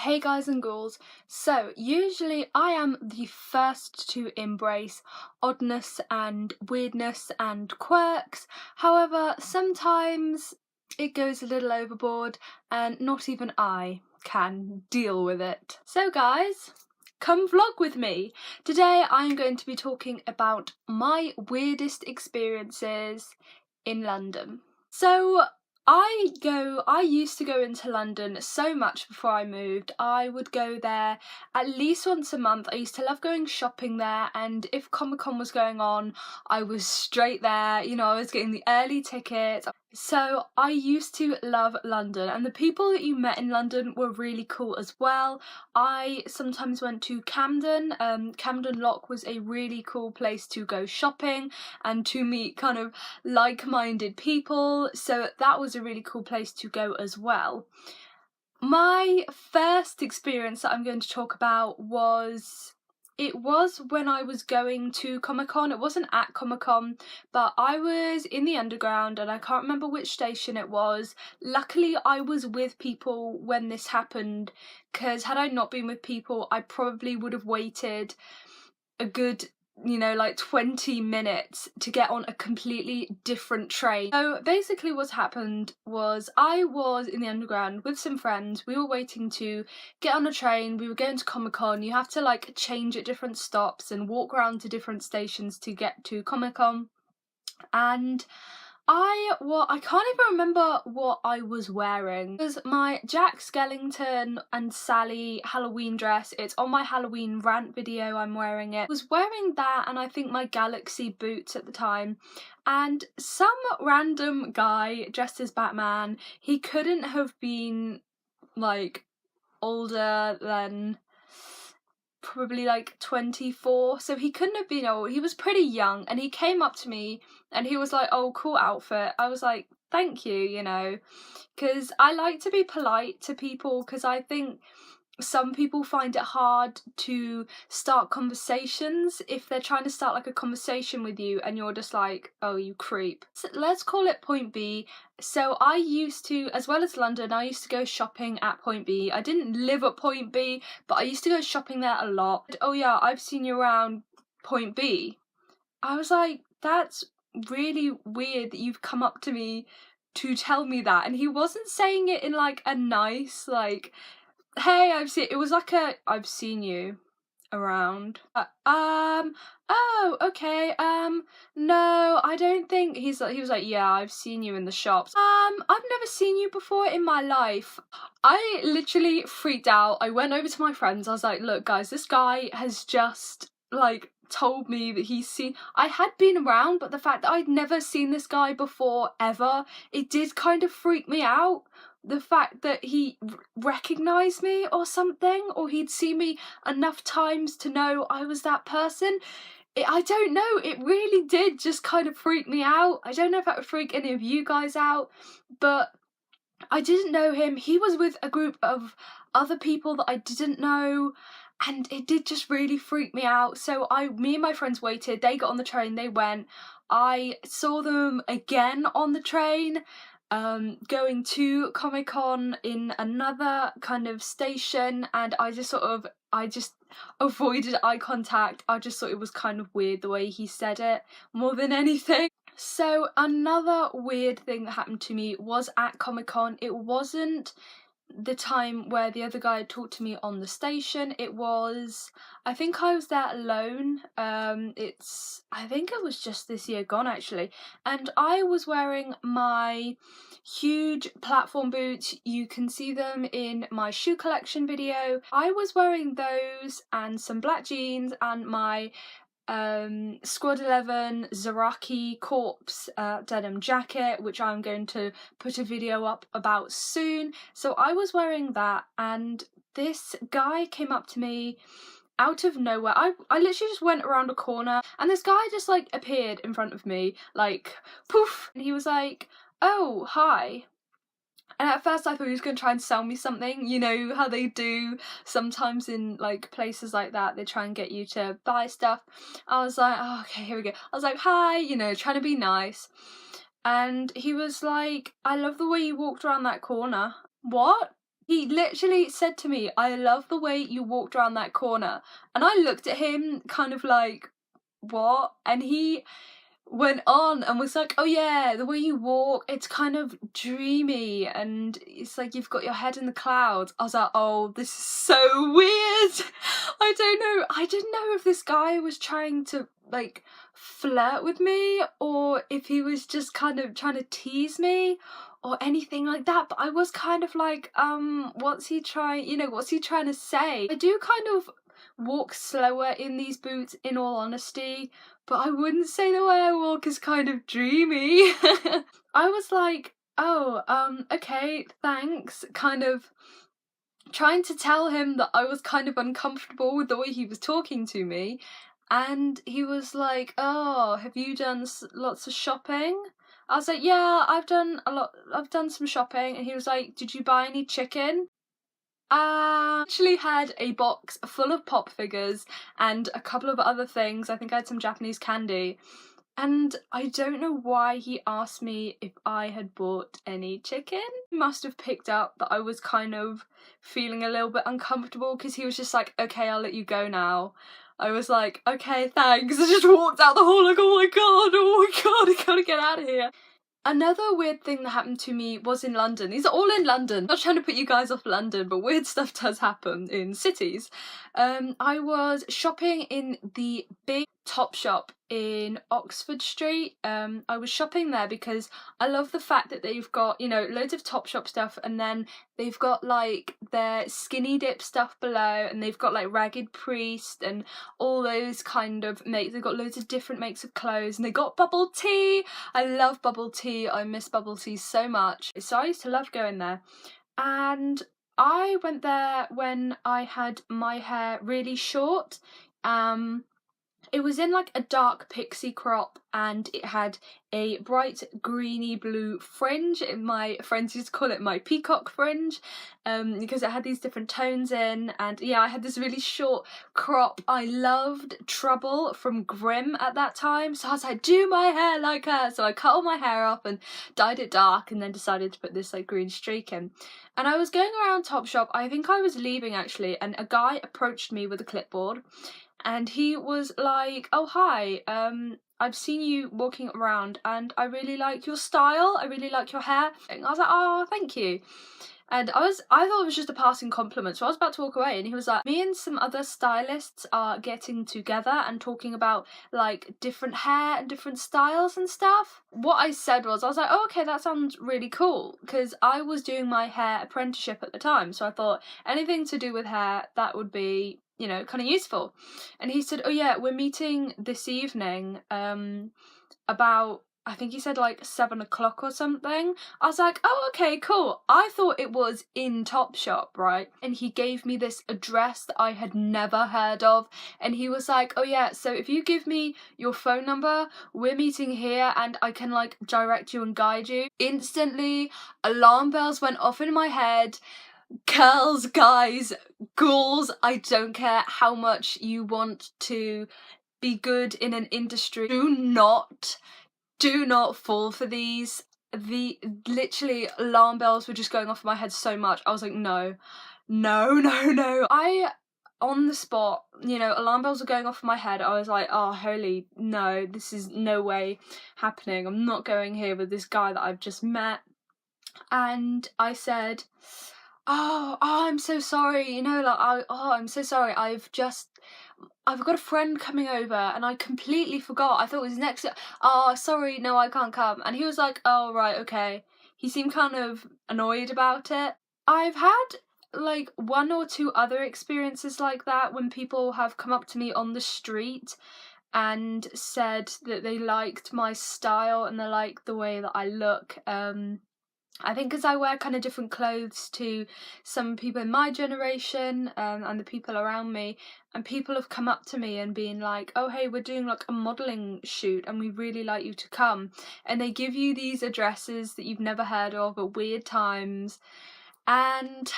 Hey guys and ghouls, so usually I am the first to embrace oddness and weirdness and quirks. However, sometimes it goes a little overboard and not even I can deal with it. So guys, come vlog with me. Today I'm going to be talking about my weirdest experiences in London. So I used to go into London so much before I moved. I would go there at least once a month. I used to love going shopping there, and if Comic-Con was going on, I was straight there. You know, I was getting the early tickets. So I used to love London, and the people that you met in London were really cool as well. I sometimes went to Camden. Camden Lock was a really cool place to go shopping and to meet kind of like-minded people, so that was a really cool place to go as well. My first experience that I'm going to talk about was when I was going to Comic-Con. It wasn't at Comic-Con, but I was in the Underground and I can't remember which station it was. Luckily I was with people when this happened, because had I not been with people I probably would have waited a good, you know, like 20 minutes to get on a completely different train. So basically what's happened was I was in the Underground with some friends. We were waiting to get on a train. We were going to Comic-Con. You have to like change at different stops and walk around to different stations to get to Comic-Con. And I can't even remember what I was wearing. It was my Jack Skellington and Sally Halloween dress. It's on my Halloween rant video, I'm wearing it. I was wearing that and I think my Galaxy boots at the time. And some random guy dressed as Batman, he couldn't have been like older than probably like 24, so he couldn't have been old. He was pretty young, and he came up to me and he was like, "Oh, cool outfit." I was like, "Thank you," you know, because I like to be polite to people, because I think some people find it hard to start conversations if they're trying to start like a conversation with you and you're just like, "Oh, you creep." So let's call it Point B. So I used to, as well as London, I used to go shopping at Point B. I didn't live at Point B, but I used to go shopping there a lot. "Oh yeah, I've seen you around Point B." I was like, "That's really weird that you've come up to me to tell me that." And he wasn't saying it in like a nice, like, "Hey, it was like a, I've seen you around." Oh, okay, no, I don't think," he was like, "Yeah, I've seen you in the shops." I've never seen you before in my life." I literally freaked out. I went over to my friends. I was like, "Look, guys, this guy has just, like, told me that he's seen..." I had been around, but the fact that I'd never seen this guy before, ever, it did kind of freak me out. The fact that he recognised me or something, or he'd seen me enough times to know I was that person. I don't know, it really did just kind of freak me out. I don't know if that would freak any of you guys out, but I didn't know him. He was with a group of other people that I didn't know, and it did just really freak me out. So me and my friends waited. They got on the train, they went. I saw them again on the train, going to Comic-Con in another kind of station, and I just avoided eye contact. I just thought it was kind of weird the way he said it more than anything. So another weird thing that happened to me was at Comic-Con. It wasn't the time where the other guy had talked to me on the station. It was, I think I was there alone. I think it was just this year gone actually, and I was wearing my huge platform boots. You can see them in my shoe collection video. I was wearing those and some black jeans and my Squad 11 Zaraki Corpse denim jacket, which I'm going to put a video up about soon. So I was wearing that, and this guy came up to me out of nowhere. I literally just went around a corner and this guy just like appeared in front of me, like poof, and he was like, "Oh, hi." And at first I thought he was going to try and sell me something. You know how they do sometimes in like places like that, they try and get you to buy stuff. I was like, "Oh, okay, here we go." I was like, "Hi," you know, trying to be nice. And he was like, "I love the way you walked around that corner." What? He literally said to me, "I love the way you walked around that corner." And I looked at him kind of like, what? And he went on and was like, "Oh yeah, the way you walk, it's kind of dreamy and it's like you've got your head in the clouds." I was like, "Oh, this is so weird." I don't know. I didn't know if this guy was trying to like flirt with me or if he was just kind of trying to tease me or anything like that, but I was kind of like, what's he trying, what's he trying to say? I do kind of walk slower in these boots, in all honesty, but I wouldn't say the way I walk is kind of dreamy. I was like, "Oh, okay, thanks," kind of trying to tell him that I was kind of uncomfortable with the way he was talking to me, and he was like, "Oh, have you done lots of shopping?" I was like, "Yeah, I've done some shopping," and he was like, "Did you buy any chicken?" I actually had a box full of pop figures and a couple of other things. I think I had some Japanese candy. And I don't know why he asked me if I had bought any chicken. He must have picked up that I was kind of feeling a little bit uncomfortable because he was just like, "Okay, I'll let you go now." I was like, "Okay, thanks." I just walked out the hall like, "Oh my god, I gotta get out of here." Another weird thing that happened to me was in London. These are all in London. Not trying to put you guys off London, but weird stuff does happen in cities. I was shopping in the big Topshop in Oxford Street. I was shopping there because I love the fact that they've got, loads of Topshop stuff, and then they've got like their skinny dip stuff below, and they've got like Ragged Priest and all those kind of makes. They've got loads of different makes of clothes, and they got bubble tea. I love bubble tea. I miss bubble tea so much. So I used to love going there. And I went there when I had my hair really short. It was in like a dark pixie crop and it had a bright greeny blue fringe. My friends used to call it my peacock fringe because it had these different tones in, and yeah, I had this really short crop. I loved Trouble from Grimm at that time, so I was like, "Do my hair like her." So I cut all my hair off and dyed it dark and then decided to put this like green streak in. And I was going around Topshop, I think I was leaving actually, and a guy approached me with a clipboard. And he was like, "Oh hi, I've seen you walking around and I really like your style, I really like your hair." And I was like, "Oh, thank you." And I thought it was just a passing compliment, so I was about to walk away and he was like, "Me and some other stylists are getting together and talking about like different hair and different styles and stuff." What I said was, I was like, "Oh, okay, that sounds really cool," because I was doing my hair apprenticeship at the time, so I thought anything to do with hair, that would be, kind of useful. And he said, "Oh yeah, we're meeting this evening about," I think he said like 7 o'clock or something. I was like, "Oh, okay, cool." I thought it was in Topshop, right? And he gave me this address that I had never heard of. And he was like, "Oh yeah, so if you give me your phone number, we're meeting here and I can like direct you and guide you." Instantly, alarm bells went off in my head. Girls, guys, ghouls, I don't care how much you want to be good in an industry, do not fall for these. The literally alarm bells were just going off in my head so much. I was like, no, no, no, no. On the spot, alarm bells were going off in my head. I was like, "Oh, holy no, this is no way happening. I'm not going here with this guy that I've just met." And I said, "Oh, I'm so sorry, I'm so sorry, I've got a friend coming over and I completely forgot, I thought it was next to, oh, sorry, no, I can't come." And he was like, "Oh, right, okay." He seemed kind of annoyed about it. I've had like one or two other experiences like that when people have come up to me on the street and said that they liked my style and they liked the way that I look. I think because I wear kind of different clothes to some people in my generation and the people around me, and people have come up to me and been like, "Oh, hey, we're doing like a modelling shoot and we really like you to come." And they give you these addresses that you've never heard of at weird times. And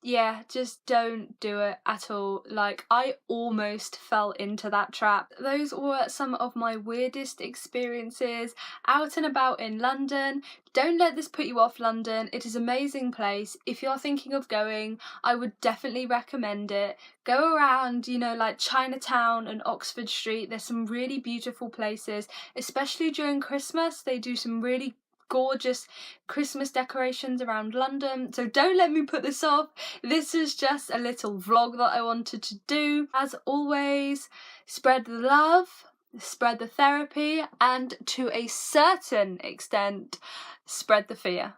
Yeah, just don't do it at all. Like, I almost fell into that trap. Those were some of my weirdest experiences out and about in London. Don't let this put you off London. It is an amazing place. If you're thinking of going, I would definitely recommend it. Go around, you know, like Chinatown and Oxford Street. There's some really beautiful places, especially during Christmas. They do some really gorgeous Christmas decorations around London. So don't let me put this off. This is just a little vlog that I wanted to do. As always, spread the love, spread the therapy, and to a certain extent, spread the fear.